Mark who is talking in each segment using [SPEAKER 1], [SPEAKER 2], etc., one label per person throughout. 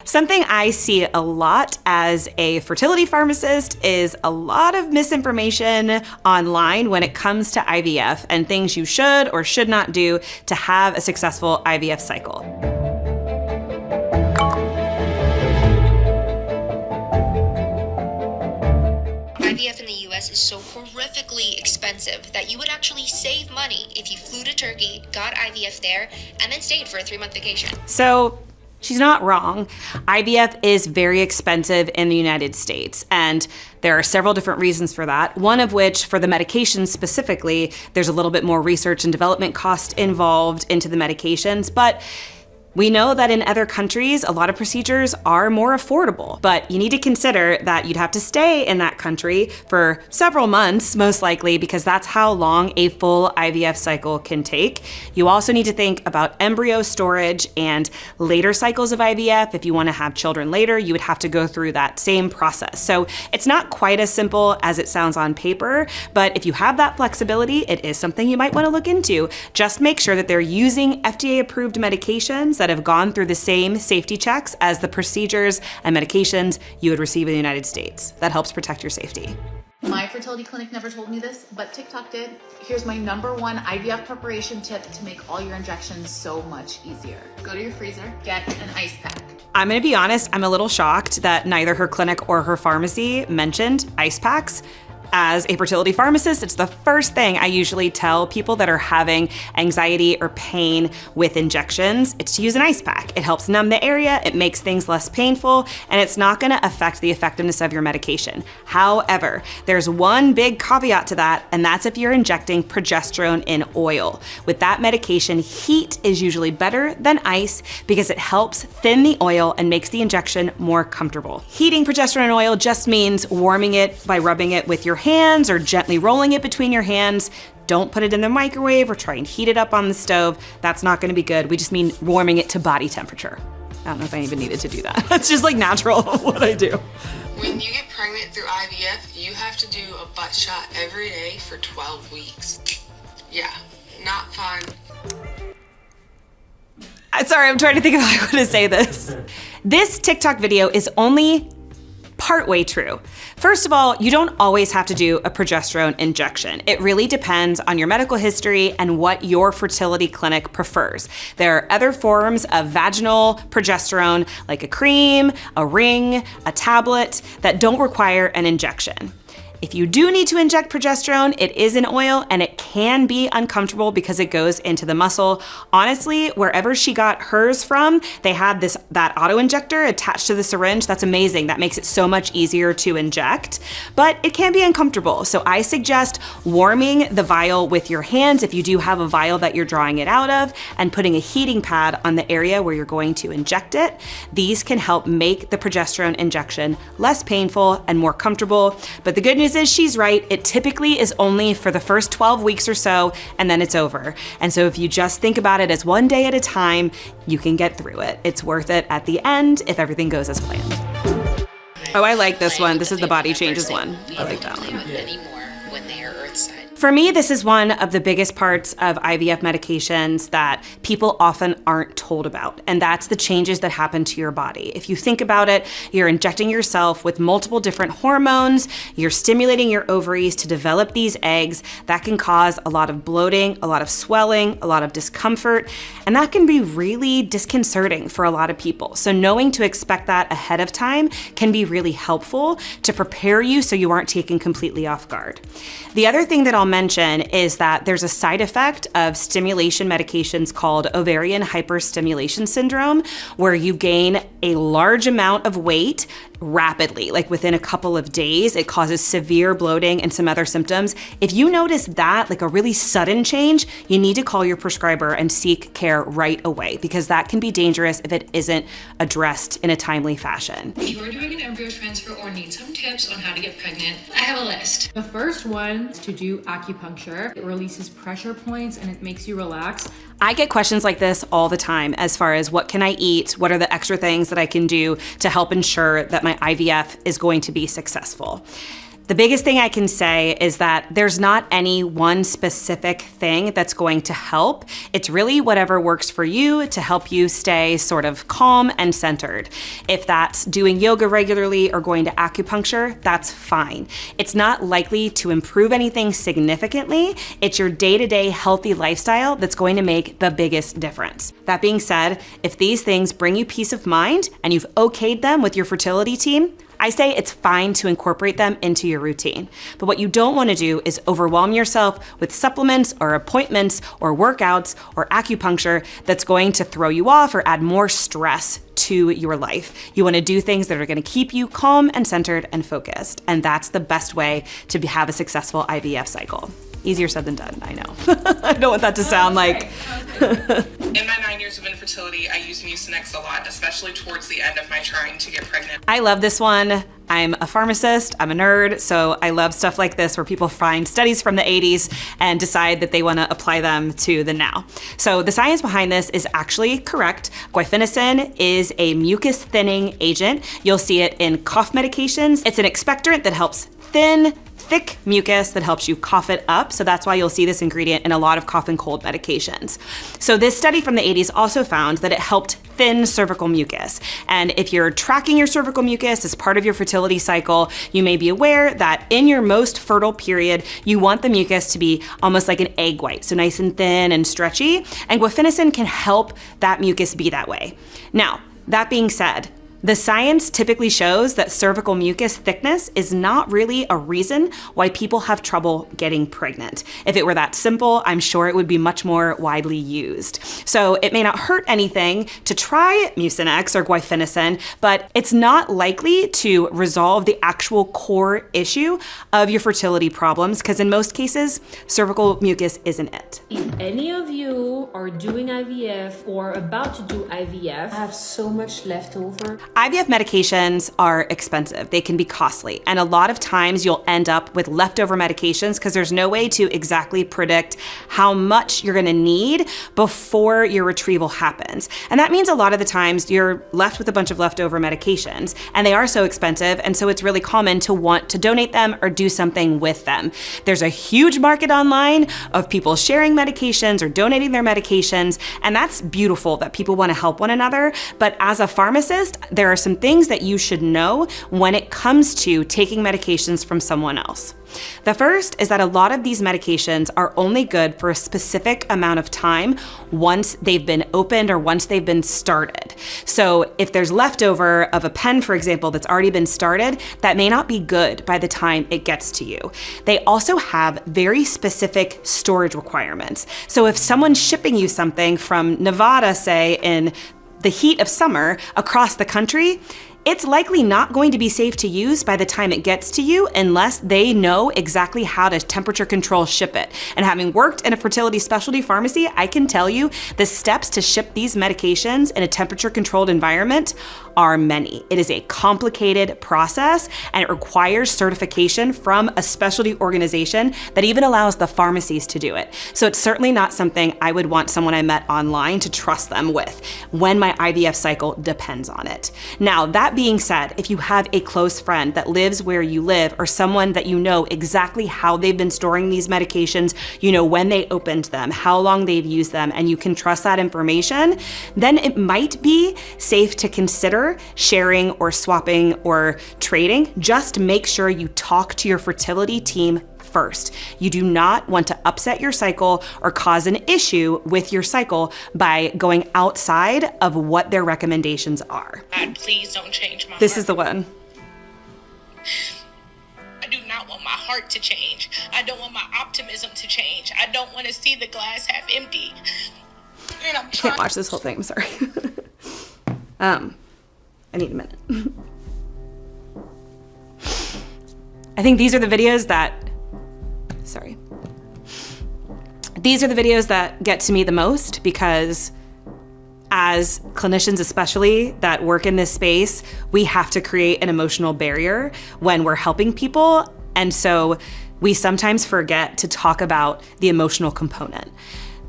[SPEAKER 1] Something I see a lot as a fertility pharmacist is a lot of misinformation online when it comes to IVF and things you should or should not do to have a successful IVF cycle.
[SPEAKER 2] IVF in the US is so horrifically expensive that you would actually save money if you flew to Turkey, got IVF there, and then stayed for a 3-month vacation.
[SPEAKER 1] So she's not wrong. IVF is very expensive in the United States, and there are several different reasons for that. One of which, for the medications specifically, there's a little bit more research and development cost involved into the medications, but we know that in other countries, a lot of procedures are more affordable, but you need to consider that you'd have to stay in that country for several months, most likely, because that's how long a full IVF cycle can take. You also need to think about embryo storage and later cycles of IVF. If you want to have children later, you would have to go through that same process. So it's not quite as simple as it sounds on paper, but if you have that flexibility, it is something you might want to look into. Just make sure that they're using FDA-approved medications that have gone through the same safety checks as the procedures and medications you would receive in the United States. That helps protect your safety.
[SPEAKER 3] My fertility clinic never told me this, but TikTok did. Here's my #1 IVF preparation tip to make all your injections so much easier. Go to your freezer, get an ice pack.
[SPEAKER 1] I'm gonna be honest, I'm a little shocked that neither her clinic or her pharmacy mentioned ice packs. As a fertility pharmacist, it's the first thing I usually tell people that are having anxiety or pain with injections. It's to use an ice pack. It helps numb the area, it makes things less painful, and it's not gonna affect the effectiveness of your medication. However, there's one big caveat to that, and that's if you're injecting progesterone in oil. With that medication, heat is usually better than ice because it helps thin the oil and makes the injection more comfortable. Heating progesterone in oil just means warming it by rubbing it with your hands or gently rolling it between your hands. Don't put it in the microwave or try and heat it up on the stove. That's not gonna be good. We just mean warming it to body temperature. I don't know if I even needed to do that. That's just like natural what I do.
[SPEAKER 4] When you get pregnant through IVF, you have to do a butt shot every day for 12 weeks. Yeah, not fun.
[SPEAKER 1] Sorry, I'm trying to think of how I want to say this. This TikTok video is only partway true. First of all, you don't always have to do a progesterone injection. It really depends on your medical history and what your fertility clinic prefers. There are other forms of vaginal progesterone, like a cream, a ring, a tablet, that don't require an injection. If you do need to inject progesterone, it is in oil and it can be uncomfortable because it goes into the muscle. Honestly, wherever she got hers from, they had that auto injector attached to the syringe. That's amazing. That makes it so much easier to inject, but it can be uncomfortable. So I suggest warming the vial with your hands if you do have a vial that you're drawing it out of, and putting a heating pad on the area where you're going to inject it. These can help make the progesterone injection less painful and more comfortable. But the good news is she's right. It typically is only for the first 12 weeks or so, and then it's over. And so if you just think about it as one day at a time, you can get through it. It's worth it at the end if everything goes as planned. Oh, I like this one. This is the body changes one. I like that one.
[SPEAKER 2] When they are earthside.
[SPEAKER 1] For me, this is one of the biggest parts of IVF medications that people often aren't told about, and that's the changes that happen to your body. If you think about it, you're injecting yourself with multiple different hormones, you're stimulating your ovaries to develop these eggs. That can cause a lot of bloating, a lot of swelling, a lot of discomfort, and that can be really disconcerting for a lot of people. So knowing to expect that ahead of time can be really helpful to prepare you so you aren't taken completely off guard. The other thing that I'll mention is that there's a side effect of stimulation medications called ovarian hyperstimulation syndrome, where you gain a large amount of weight rapidly, like within a couple of days. It causes severe bloating and some other symptoms. If you notice that, like a really sudden change, you need to call your prescriber and seek care right away, because that can be dangerous if it isn't addressed in a timely fashion.
[SPEAKER 5] If you are doing an embryo transfer or need some tips on how to get pregnant, I have a list. The first one is to do acupuncture. It releases pressure points and it makes you relax.
[SPEAKER 1] I get questions like this all the time as far as what can I eat? What are the extra things that I can do to help ensure that my IVF is going to be successful? The biggest thing I can say is that there's not any one specific thing that's going to help. It's really whatever works for you to help you stay sort of calm and centered. If that's doing yoga regularly or going to acupuncture, that's fine. It's not likely to improve anything significantly. It's your day-to-day healthy lifestyle that's going to make the biggest difference. That being said, if these things bring you peace of mind and you've okayed them with your fertility team, I say it's fine to incorporate them into your routine. But what you don't want to do is overwhelm yourself with supplements or appointments or workouts or acupuncture that's going to throw you off or add more stress to your life. You want to do things that are going to keep you calm and centered and focused. And that's the best way to have a successful IVF cycle. Easier said than done, I know. I don't want that to sound like...
[SPEAKER 4] In my 9 years of infertility, I used Mucinex a lot, especially towards the end of my trying to get pregnant.
[SPEAKER 1] I love this one. I'm a pharmacist, I'm a nerd, so I love stuff like this where people find studies from the 80s and decide that they want to apply them to the now. So the science behind this is actually correct. Guaifenesin is a mucus thinning agent. You'll see it in cough medications. It's an expectorant that helps thin thick mucus that helps you cough it up. So that's why you'll see this ingredient in a lot of cough and cold medications. So this study from the 80s also found that it helped thin cervical mucus. And if you're tracking your cervical mucus as part of your fertility cycle, you may be aware that in your most fertile period, you want the mucus to be almost like an egg white, so nice and thin and stretchy. And guaifenesin can help that mucus be that way. Now, that being said, the science typically shows that cervical mucus thickness is not really a reason why people have trouble getting pregnant. If it were that simple, I'm sure it would be much more widely used. So it may not hurt anything to try Mucinex or guaifenesin, but it's not likely to resolve the actual core issue of your fertility problems, because in most cases, cervical mucus isn't it.
[SPEAKER 6] If any of you are doing IVF or about to do IVF, I have so much left over.
[SPEAKER 1] IVF medications are expensive. They can be costly. And a lot of times you'll end up with leftover medications because there's no way to exactly predict how much you're gonna need before your retrieval happens. And that means a lot of the times you're left with a bunch of leftover medications, and they are so expensive, and so it's really common to want to donate them or do something with them. There's a huge market online of people sharing medications or donating their medications, and that's beautiful that people wanna help one another. But as a pharmacist, there are some things that you should know when it comes to taking medications from someone else. The first is that a lot of these medications are only good for a specific amount of time once they've been opened or once they've been started. So if there's leftover of a pen, for example, that's already been started, that may not be good by the time it gets to you. They also have very specific storage requirements. So if someone's shipping you something from Nevada, say, in the heat of summer across the country, it's likely not going to be safe to use by the time it gets to you unless they know exactly how to temperature control ship it. And having worked in a fertility specialty pharmacy, I can tell you the steps to ship these medications in a temperature controlled environment are many. It is a complicated process, and it requires certification from a specialty organization that even allows the pharmacies to do it. So it's certainly not something I would want someone I met online to trust them with when my IVF cycle depends on it. Now, that being said, if you have a close friend that lives where you live, or someone that you know exactly how they've been storing these medications, you know when they opened them, how long they've used them, and you can trust that information, then it might be safe to consider sharing or swapping or trading. Just make sure you talk to your fertility team first. You do not want to upset your cycle or cause an issue with your cycle by going outside of what their recommendations are.
[SPEAKER 7] God, please don't change my
[SPEAKER 1] This
[SPEAKER 7] heart.
[SPEAKER 1] is the one.
[SPEAKER 7] I do not want my heart to change. I don't want my optimism to change. I don't want to see the glass half empty. And I'm
[SPEAKER 1] I
[SPEAKER 7] trying.
[SPEAKER 1] can't watch this whole thing, I'm sorry. I need a minute. I think these are the videos that, these are the videos that get to me the most, because as clinicians, especially that work in this space, we have to create an emotional barrier when we're helping people. And so we sometimes forget to talk about the emotional component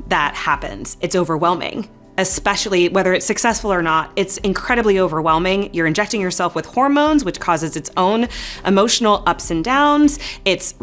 [SPEAKER 1] that happens. It's overwhelming. especially whether it's successful or not, it's incredibly overwhelming. You're injecting yourself with hormones, which causes its own emotional ups and downs. It's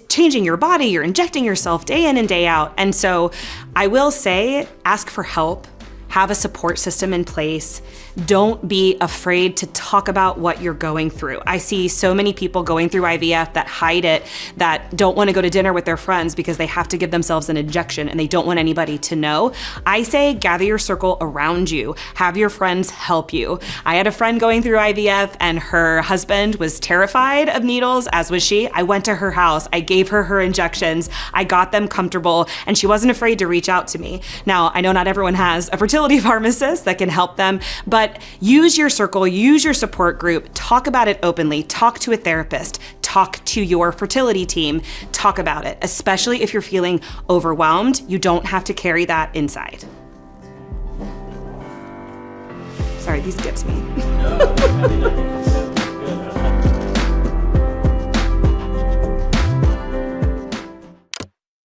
[SPEAKER 1] changing your body. You're injecting yourself day in and day out. And so I will say, ask for help. Have a support system in place. Don't be afraid to talk about what you're going through. I see so many people going through IVF that hide it, that don't want to go to dinner with their friends because they have to give themselves an injection and they don't want anybody to know. I say gather your circle around you. Have your friends help you. I had a friend going through IVF and her husband was terrified of needles, as was she. I went to her house. I gave her her injections. I got them comfortable and she wasn't afraid to reach out to me. Now, I know not everyone has a fertility pharmacist that can help them, but use your circle, use your support group, talk about it openly, talk to a therapist, talk to your fertility team, talk about it, especially if you're feeling overwhelmed. You don't have to carry that inside. Sorry, these gets me.